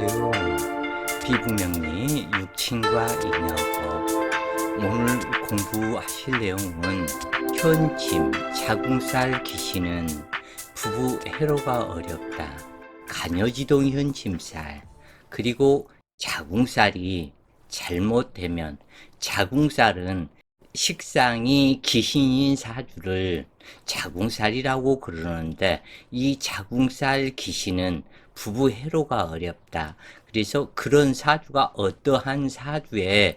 안녕하세요. 피부명리 육친과 인여법. 오늘 공부하실 내용은 현침, 자궁살 기시는 부부 해로가 어렵다. 간여지동 현침살, 그리고 자궁살이 잘못되면 자궁살은 식상이 기신인 사주를 자궁살이라고 그러는데 이 자궁살 기신은 부부 해로가 어렵다. 그래서 그런 사주가 어떠한 사주에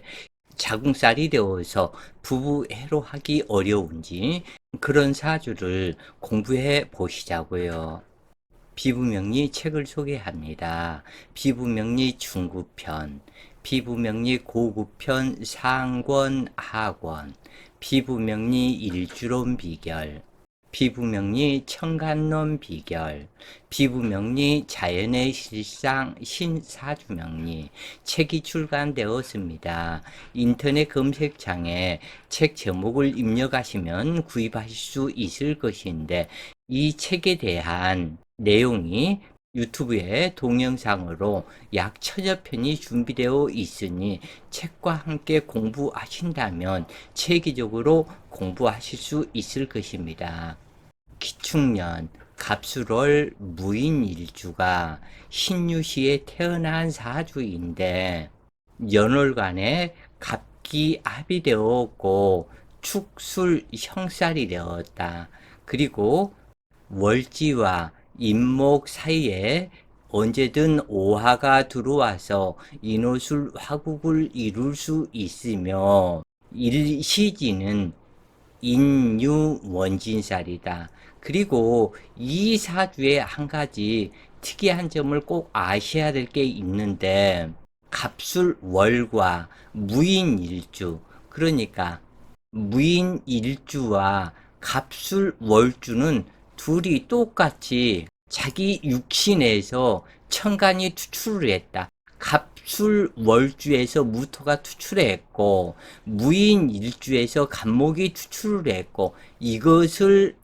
자궁살이 되어서 부부 해로하기 어려운지 그런 사주를 공부해 보시자고요. 피부명리 책을 소개합니다. 피부명리 중급편, 피부명리 고급편 상권 하권, 피부명리 일주론 비결, 피부명리 청간론 비결, 피부명리 자연의 실상 신사주명리 책이 출간되었습니다. 인터넷 검색창에 책 제목을 입력하시면 구입하실 수 있을 것인데 이 책에 대한 내용이 유튜브에 동영상으로 약 1000여 편이 준비되어 있으니 책과 함께 공부하신다면 체계적으로 공부하실 수 있을 것입니다. 기축년 갑술월 무인일주가 신유시에 태어난 사주인데 연월간에 갑기합이 되었고 축술 형살이 되었다. 그리고 월지와 임목 사이에 언제든 오화가 들어와서 인호술 화국을 이룰 수 있으며 일시지는 인유원진살이다. 그리고 이 사주에 한 가지 특이한 점을 꼭 아셔야 될 게 있는데 갑술월과 무인일주, 그러니까 무인일주와 갑술월주는 둘이 똑같이 자기 육신에서 천간이 투출을 했다. 갑술월주에서 무토가 투출했고 무인일주에서 간목이 투출을 했고 이것을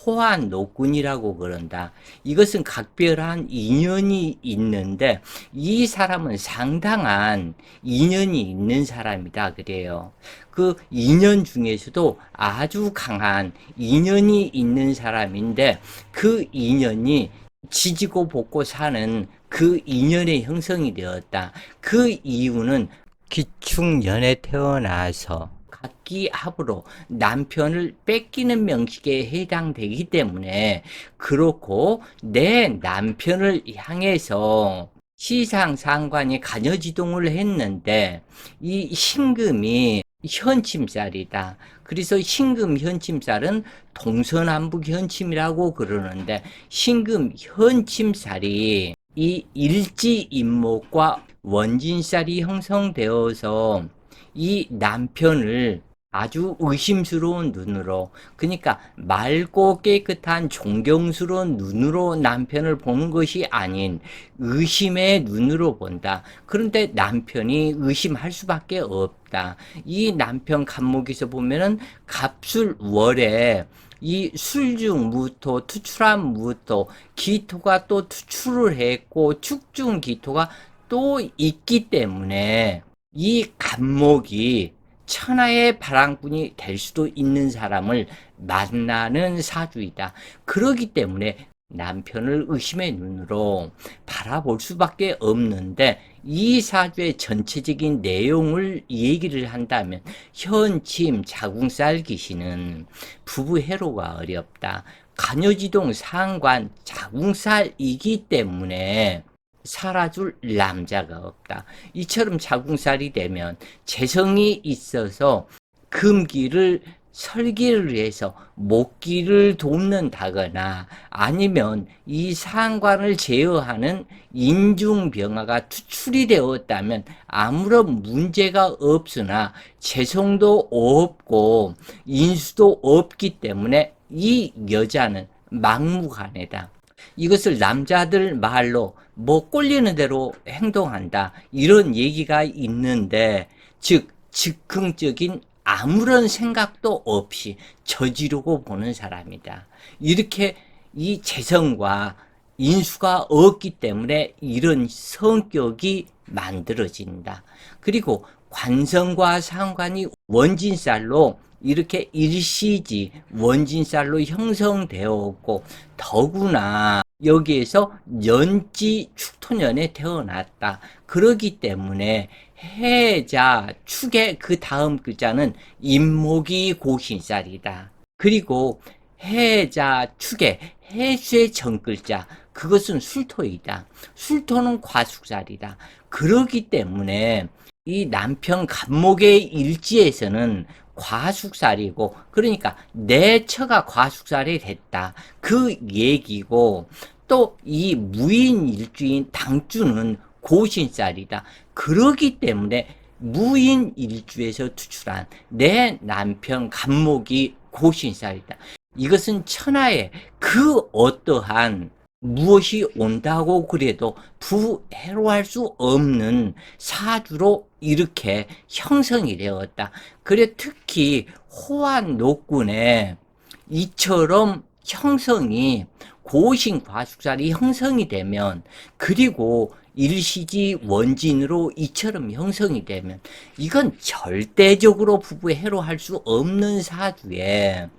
호환노군이라고 그런다. 이것은 각별한 인연이 있는데 이 사람은 상당한 인연이 있는 사람이다 그래요. 그 인연 중에서도 아주 강한 인연이 있는 사람인데 그 인연이 지지고 볶고 사는 그 인연의 형성이 되었다. 그 이유는 기축년에 태어나서 각기합으로 남편을 뺏기는 명식에 해당되기 때문에 그렇고 내 남편을 향해서 시상상관이 간여지동을 했는데 이 신금이 현침살이다. 그래서 신금 현침살은 동서남북 현침이라고 그러는데 신금 현침살이 이 일지인목과 원진살이 형성되어서 이 남편을 아주 의심스러운 눈으로, 그러니까 맑고 깨끗한 존경스러운 눈으로 남편을 보는 것이 아닌 의심의 눈으로 본다. 그런데 남편이 의심할 수밖에 없다. 이 남편 간목에서 보면은 갑술월에 이 술중무토, 투출한 무토, 기토가 또 투출을 했고 축중기토가 또 있기 때문에 이 간목이 천하의 바람꾼이 될 수도 있는 사람을 만나는 사주이다. 그러기 때문에 남편을 의심의 눈으로 바라볼 수밖에 없는데 이 사주의 전체적인 내용을 얘기를 한다면 현침, 자궁살 기시는 부부 해로가 어렵다. 간여지동 상관 자궁살이기 때문에 살아줄 남자가 없다. 이처럼 자궁살이 되면 재성이 있어서 금기를 설기를 해서 목기를 돕는다거나 아니면 이 상관을 제어하는 인중병화가 투출이 되었다면 아무런 문제가 없으나 재성도 없고 인수도 없기 때문에 이 여자는 막무가내다. 이것을 남자들 말로 뭐 꼴리는 대로 행동한다 이런 얘기가 있는데 즉 즉흥적인 아무런 생각도 없이 저지르고 보는 사람이다. 이렇게 이 재성과 인수가 없기 때문에 이런 성격이 만들어진다. 그리고 관성과 상관이 원진살로 이렇게 일시지 원진살로 형성되었고, 더구나 여기에서 년지 축토년에 태어났다. 그러기 때문에 해자 축의 그 다음 글자는 임목이 고신살이다. 그리고 해자 축의 해수의 전글자, 그것은 술토이다. 술토는 과숙살이다. 그러기 때문에 이 남편 간목의 일지에서는 과숙살이고, 그러니까 내 처가 과숙살이 됐다. 그 얘기고, 또 이 무인 일주인 당주는 고신살이다. 그러기 때문에 무인 일주에서 투출한 내 남편 간목이 고신살이다. 이것은 천하에 그 어떠한 무엇이 온다고 그래도 부해로할 수 없는 사주로 이렇게 형성이 되었다. 그래 특히 호환 노군에 이처럼 형성이 고신 과숙살이 형성이 되면, 그리고 일시지 원진으로 이처럼 형성이 되면, 이건 절대적으로 부부에 해로할 수 없는 사주에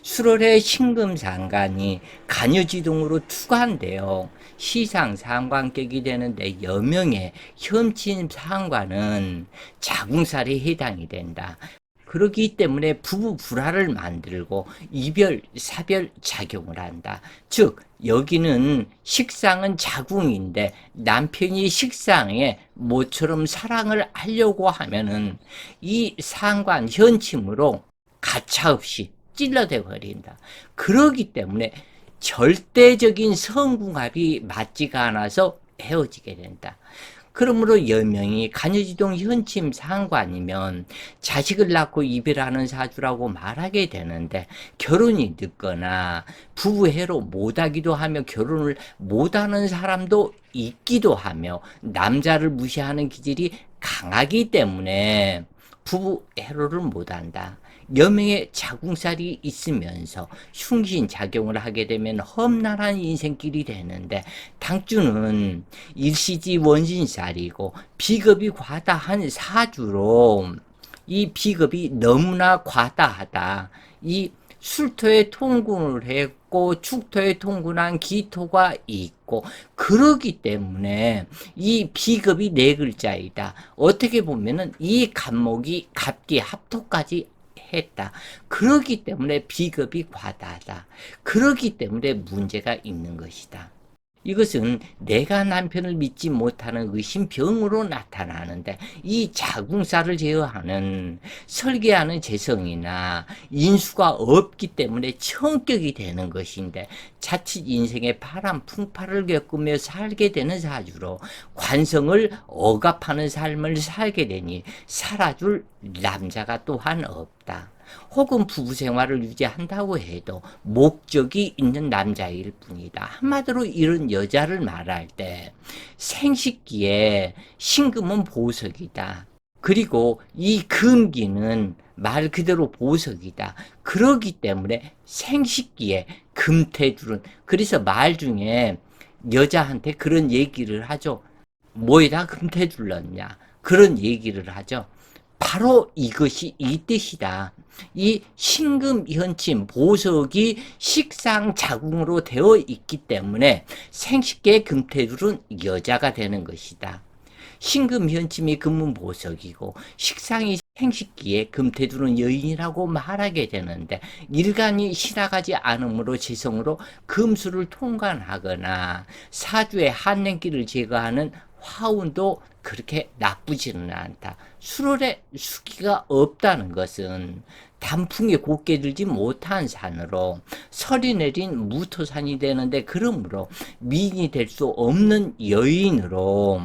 수월의 신금상관이 간여지동으로 투관되어 시상 상관격이 되는데, 여명의 현친 상관은 자궁살이 해당이 된다. 그렇기 때문에 부부 불화를 만들고 이별, 사별 작용을 한다. 즉 여기는 식상은 자궁인데 남편이 식상에 모처럼 사랑을 하려고 하면은 이 상관 현침으로 가차없이 찔러대 버린다. 그러기 때문에 절대적인 성궁합이 맞지가 않아서 헤어지게 된다. 그러므로 여명이 간여지동 현침 상관이면 자식을 낳고 이별하는 사주라고 말하게 되는데, 결혼이 늦거나 부부해로 못하기도 하며 결혼을 못하는 사람도 있기도 하며 남자를 무시하는 기질이 강하기 때문에 부부 해로를 못한다. 여명의 자궁살이 있으면서 흉신작용을 하게 되면 험난한 인생길이 되는데, 당주는 일시지 원진살이고 비겁이 과다한 사주로 이 비겁이 너무나 과다하다. 이 술토에 통군을 했고 축토에 통군한 기토가 있고, 그러기 때문에 이 비겁이 네 글자이다. 어떻게 보면은 이 간목이 갑기 합토까지 했다. 그러기 때문에 비겁이 과다하다. 그러기 때문에 문제가 있는 것이다. 이것은 내가 남편을 믿지 못하는 의심병으로 나타나는데, 이 자궁살을 제어하는 설계하는 재성이나 인수가 없기 때문에 천격이 되는 것인데, 자칫 인생의 바람 풍파를 겪으며 살게 되는 사주로 관성을 억압하는 삶을 살게 되니 살아줄 남자가 또한 없다. 혹은 부부 생활을 유지한다고 해도 목적이 있는 남자일 뿐이다. 한마디로 이런 여자를 말할 때 생식기에 신금은 보석이다. 그리고 이 금기는 말 그대로 보석이다. 그러기 때문에 생식기에 금태줄은, 그래서 말 중에 여자한테 그런 얘기를 하죠. 뭐에다 금태줄 넣냐, 그런 얘기를 하죠. 바로 이것이 이 뜻이다. 이 신금현침 보석이 식상자궁으로 되어 있기 때문에 생식계의 금태줄은 여자가 되는 것이다. 신금현침이 금은보석이고 식상이 생식기에 금태줄은 여인이라고 말하게 되는데, 일간이 신학하지 않으므로 지성으로 금수를 통관하거나 사주의 한랭기를 제거하는 화운도 그렇게 나쁘지는 않다. 수월의 수기가 없다는 것은 단풍에 곱게 들지 못한 산으로 설이 내린 무토산이 되는데, 그러므로 미인이 될 수 없는 여인으로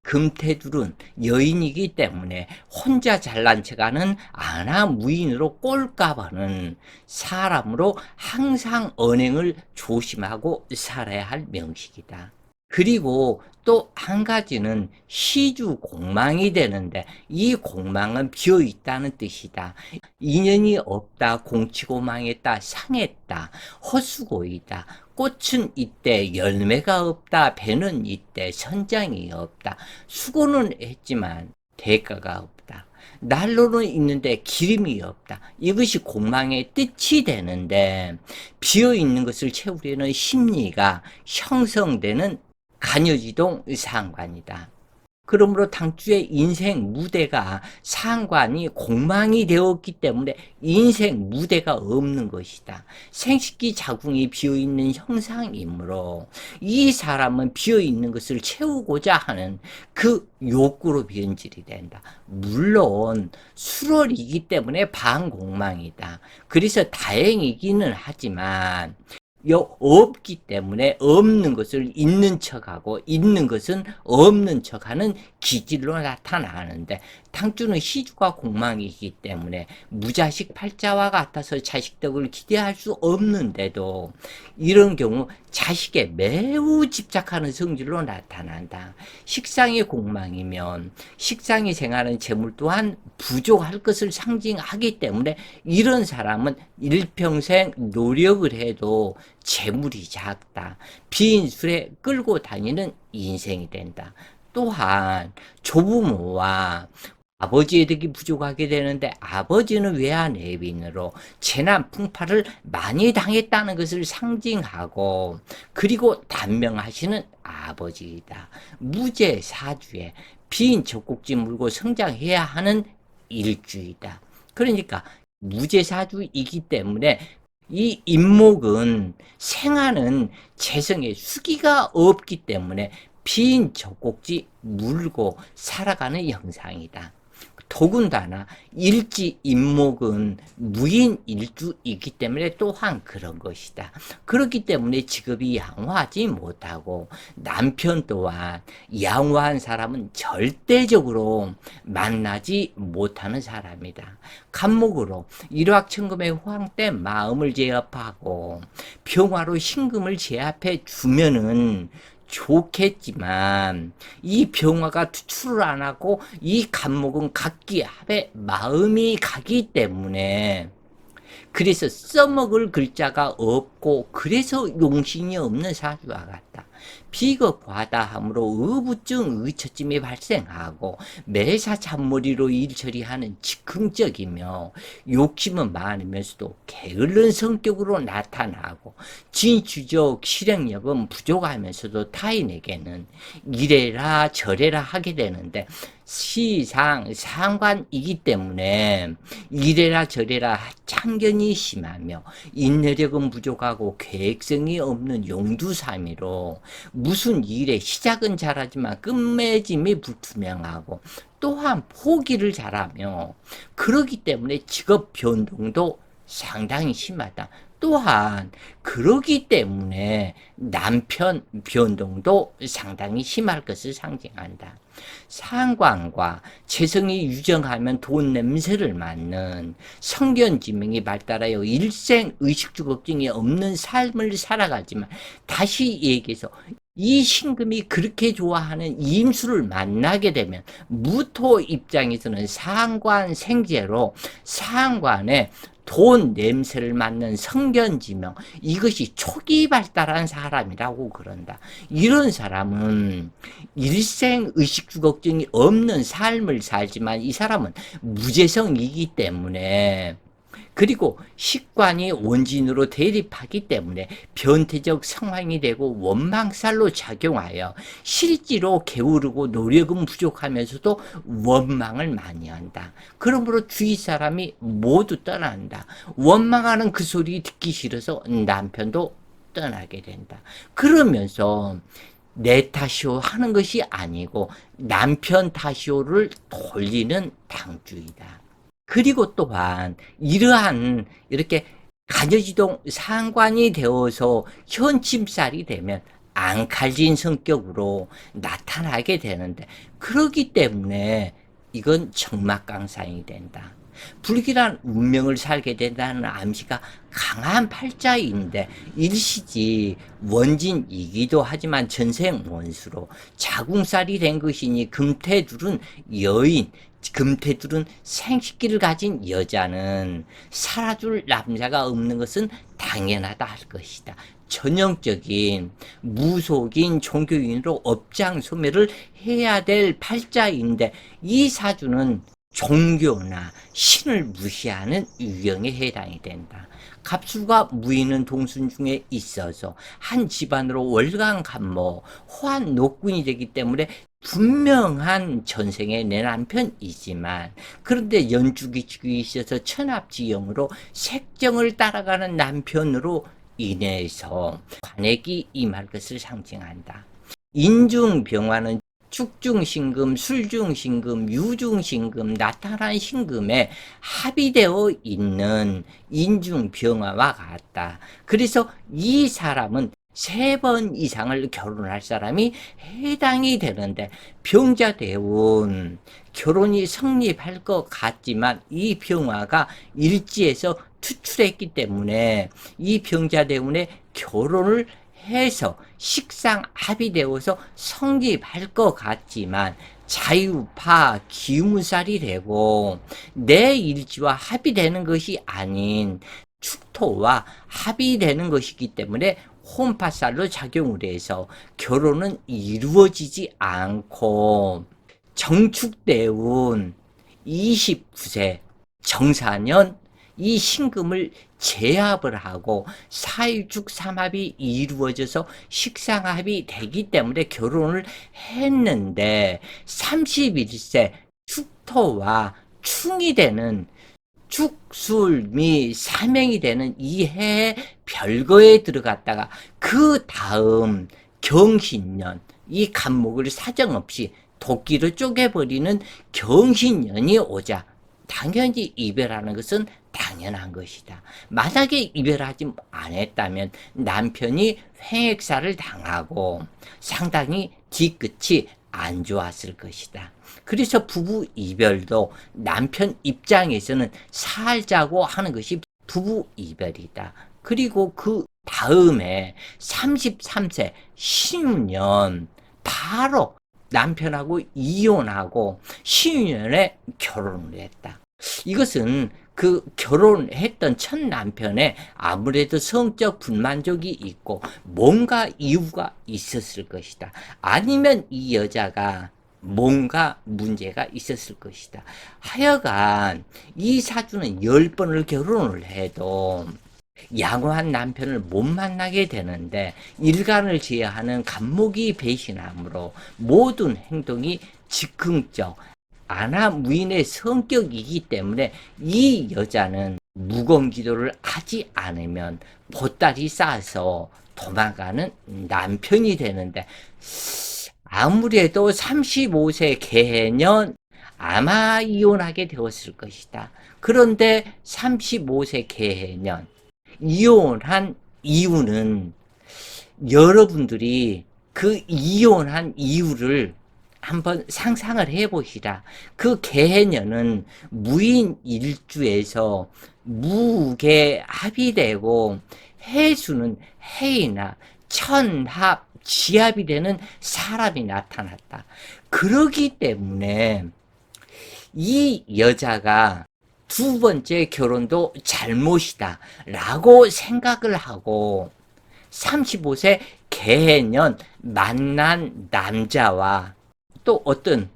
금태줄은 여인이기 때문에 혼자 잘난 척하는 아나 무인으로 꼴까봐는 사람으로 항상 언행을 조심하고 살아야 할 명식이다. 그리고 또 한 가지는 시주 공망이 되는데 이 공망은 비어 있다는 뜻이다. 인연이 없다, 공치고 망했다, 상했다, 헛수고이다. 꽃은 있대, 열매가 없다, 배는 있대, 선장이 없다. 수고는 했지만 대가가 없다. 난로는 있는데 기름이 없다. 이것이 공망의 뜻이 되는데 비어 있는 것을 채우려는 심리가 형성되는 간여지동 상관이다. 그러므로 당주의 인생 무대가 상관이 공망이 되었기 때문에 인생 무대가 없는 것이다. 생식기 자궁이 비어있는 형상이므로 이 사람은 비어있는 것을 채우고자 하는 그 욕구로 변질이 된다. 물론 수월이기 때문에 반공망이다. 그래서 다행이기는 하지만 없기 때문에 없는 것을 있는 척하고 있는 것은 없는 척하는 기질로 나타나는데 당주는 시주가 공망이기 때문에 무자식 팔자와 같아서 자식덕을 기대할 수 없는데도 이런 경우 자식에 매우 집착하는 성질로 나타난다. 식상이 공망이면 식상이 생하는 재물 또한 부족할 것을 상징하기 때문에 이런 사람은 일평생 노력을 해도 재물이 작다. 빈술에 끌고 다니는 인생이 된다. 또한 조부모와 아버지의 덕이 부족하게 되는데 아버지는 외아내빈으로 재난 풍파를 많이 당했다는 것을 상징하고 그리고 단명하시는 아버지이다. 무제사주에 빈 젖꼭지 물고 성장해야 하는 일주이다. 그러니까 무제사주이기 때문에 이 인목은 생하는 재성에 수기가 없기 때문에 빈 젖꼭지 물고 살아가는 형상이다. 더군다나 일지 인목은 무인 일주이기 때문에 또한 그런 것이다. 그렇기 때문에 직업이 양호하지 못하고 남편 또한 양호한 사람은 절대적으로 만나지 못하는 사람이다. 간목으로 일확천금의 호황 때 마음을 제압하고 병화로 신금을 제압해 주면은 좋겠지만 이 병화가 투출을 안 하고 이 간목은 각기 합에 마음이 가기 때문에 그래서 써먹을 글자가 없고 그래서 용신이 없는 사주와 같다. 비겁 과다함으로 의부증 의처짐이 발생하고 매사 잔머리로 일 처리하는 즉흥적이며 욕심은 많으면서도 게을른 성격으로 나타나고 진취적 실행력은 부족하면서도 타인에게는 이래라 저래라 하게 되는데 시상 상관이기 때문에 이래라 저래라 참견이 심하며 인내력은 부족하고 계획성이 없는 용두사미로 무슨 일의 시작은 잘하지만 끝맺음이 불투명하고 또한 포기를 잘하며 그러기 때문에 직업 변동도 상당히 심하다. 또한 그러기 때문에 남편 변동도 상당히 심할 것을 상징한다. 상관과 재성이 유정하면 돈 냄새를 맡는 성견지명이 발달하여 일생 의식주 걱정이 없는 삶을 살아가지만 다시 얘기해서 이 신금이 그렇게 좋아하는 임수를 만나게 되면 무토 입장에서는 상관 생재로 상관에 돈 냄새를 맡는 성견지명 이것이 초기 발달한 사람이라고 그런다. 이런 사람은 일생 의식주 걱정이 없는 삶을 살지만 이 사람은 무재성이기 때문에 그리고 식관이 원진으로 대립하기 때문에 변태적 상황이 되고 원망살로 작용하여 실지로 게으르고 노력은 부족하면서도 원망을 많이 한다. 그러므로 주위 사람이 모두 떠난다. 원망하는 그 소리 듣기 싫어서 남편도 떠나게 된다. 그러면서 내 탓이오 하는 것이 아니고 남편 탓이오를 돌리는 당주이다. 그리고 또한 이러한 이렇게 간여지동 상관이 되어서 현침살이 되면 앙칼진 성격으로 나타나게 되는데 그렇기 때문에 이건 정막강산이 된다. 불길한 운명을 살게 된다는 암시가 강한 팔자인데 일시지 원진이기도 하지만 전생 원수로 자궁살이 된 것이니 금태둘은 여인, 금태둘은 생식기를 가진 여자는 살아줄 남자가 없는 것은 당연하다 할 것이다. 전형적인 무속인 종교인으로 업장 소멸을 해야 될 팔자인데 이 사주는 종교나 신을 무시하는 유형에 해당이 된다. 갑술과 무인은 동sun 중에 있어서 한 집안으로 월간간모, 호환 녹군이 되기 때문에 분명한 전생의 내 남편이지만 그런데 연주기축이 있어서 천합지형으로 색정을 따라가는 남편으로 인해서 관액이 임할 것을 상징한다. 인중병화는 축중신금, 술중신금, 유중신금, 나타난 신금에 합의되어 있는 인중병화와 같다. 그래서 이 사람은 3번 이상을 결혼할 사람이 해당이 되는데 병자대운 결혼이 성립할 것 같지만 이 병화가 일지에서 투출했기 때문에 이 병자대운에 결혼을 해서 식상 합의되어서 성립할 것 같지만 자유파 기무살이 되고 내 일지와 합의되는 것이 아닌 축토와 합의되는 것이기 때문에 혼파살로 작용을 해서 결혼은 이루어지지 않고 정축대운 29세 정사년 이 신금을 제압을 하고 사일축 삼합이 이루어져서 식상합이 되기 때문에 결혼을 했는데 31세 축토와 충이 되는 축술미 사명이 되는 이 해에 별거에 들어갔다가 그 다음 경신년 이 간목을 사정없이 도끼로 쪼개버리는 경신년이 오자 당연히 이별하는 것은 당연한 것이다. 만약에 이별하지 않았다면 남편이 횡액사를 당하고 상당히 뒤끝이 안 좋았을 것이다. 그래서 부부 이별도 남편 입장에서는 살자고 하는 것이 부부 이별이다. 그리고 그 다음에 33세 신년 바로 남편하고 이혼하고 신년에 결혼을 했다. 이것은 그 결혼했던 첫 남편의 아무래도 성적 불만족이 있고 뭔가 이유가 있었을 것이다. 아니면 이 여자가 뭔가 문제가 있었을 것이다. 하여간 이 사주는 10번을 결혼을 해도 양호한 남편을 못 만나게 되는데 일간을 제어하는 간목이 배신함으로 모든 행동이 즉흥적 아나무인의 성격이기 때문에 이 여자는 무공기도를 하지 않으면 보따리 싸서 도망가는 남편이 되는데 아무래도 35세 개년 아마 이혼하게 되었을 것이다. 그런데 35세 개년 이혼한 이유는 여러분들이 그 이혼한 이유를 한번 상상을 해보시라. 그 개해년은 무인 일주에서 무게 합이 되고 해수는 해이나 천합 지합이 되는 사람이 나타났다. 그러기 때문에 이 여자가 두 번째 결혼도 잘못이다 라고 생각을 하고 35세 개년 만난 남자와 또 어떤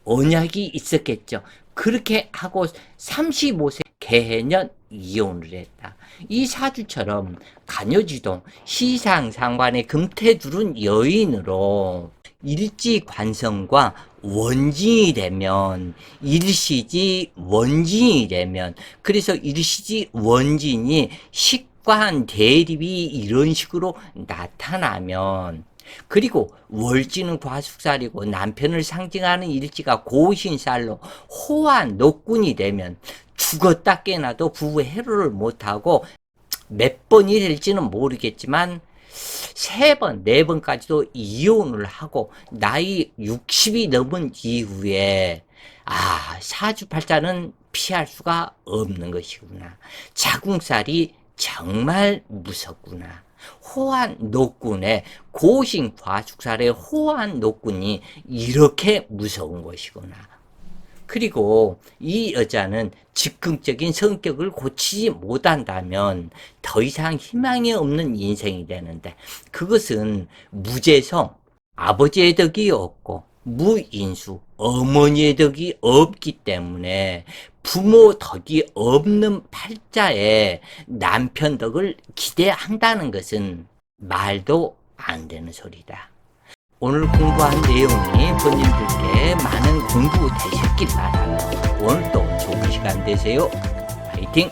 언약이 있었겠죠. 그렇게 하고 35세 개년 이혼을 했다. 이 사주처럼 간여지동 시상상관의 금태두른 여인으로 일지관성과 원진이 되면 일시지 원진이 되면 그래서 일시지 원진이 식관 대립이 이런 식으로 나타나면 그리고 월지는 과숙살이고 남편을 상징하는 일지가 고신살로 호환 녹군이 되면 죽었다 깨나도 부부 해로를 못하고 몇 번이 될지는 모르겠지만 3번, 4번까지도 이혼을 하고 나이 60이 넘은 이후에 사주팔자는 피할 수가 없는 것이구나. 자궁살이 정말 무섭구나. 호환 노군의 고신 과숙살의 호환 노군이 이렇게 무서운 것이구나. 그리고 이 여자는 즉흥적인 성격을 고치지 못한다면 더 이상 희망이 없는 인생이 되는데, 그것은 무재성, 아버지의 덕이 없고 무인수, 어머니의 덕이 없기 때문에 부모 덕이 없는 팔자에 남편 덕을 기대한다는 것은 말도 안 되는 소리다. 오늘 공부한 내용이 본인들께 많은 공부 되셨길 바라며 오늘도 좋은 시간 되세요. 화이팅!